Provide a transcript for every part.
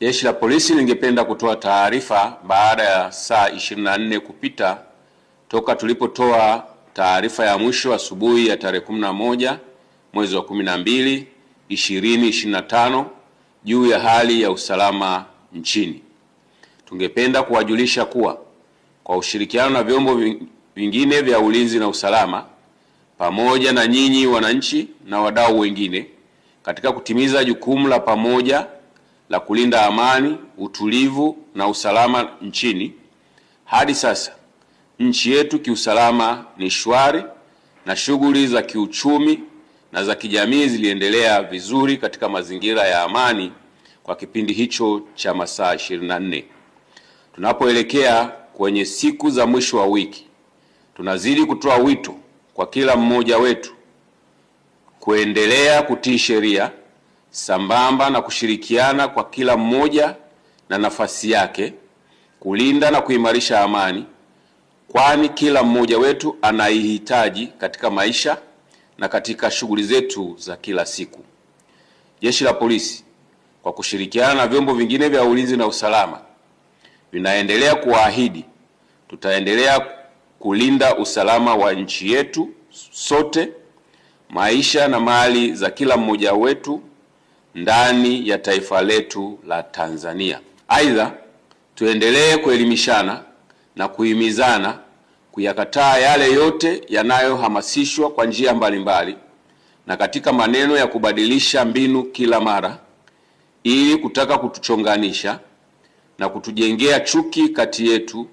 Jeshi la Polisi lingependa kutoa taarifa baada ya saa 24 kupita toka tulipotoa taarifa ya mwisho asubuhi ya tarehe 11 mwezi wa 12 2025 juu ya hali ya usalama nchini. Tungependa kuwajulisha kuwa kwa ushirikiano na vyombo vingine vya ulinzi na usalama pamoja na nyinyi wananchi na wadau wengine katika kutimiza jukumu la pamoja la kulinda amani, utulivu na usalama nchini, hadi sasa nchi yetu kiusalama ni shwari na shughuli za kiuchumi na za kijamii ziliendelea vizuri katika mazingira ya amani kwa kipindi hicho cha masaa 24. Tunapoelekea kwenye siku za mwisho wa wiki, tunazidi kutoa wito kwa kila mmoja wetu kuendelea kutii sheria sambamba na kushirikiana kwa kila mmoja na nafasi yake kulinda na kuimarisha amani, kwani kila mmoja wetu anaihitaji katika maisha na katika shughuli zetu za kila siku. Jeshi la Polisi kwa kushirikiana na vyombo vingine vya ulinzi na usalama vinaendelea kuahidi tutaendelea kulinda usalama wa nchi yetu sote, maisha na mali za kila mmoja wetu ndani ya taifa letu la Tanzania. Aidha, tuendelee kuelimishana na kuhimizana kuyakataa yale yote yanayohamasishwa kwa njia mbalimbali na katika maneno ya kubadilisha mbinu kila mara ili kutaka kutuchonganisha na kutujengea chuki kati yetu,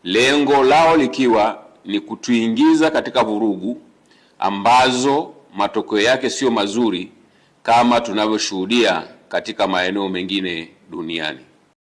lengo lao likiwa ni kutuingiza katika vurugu ambazo matokeo yake sio mazuri kama tunavyoshuhudia katika maeneo mengine duniani.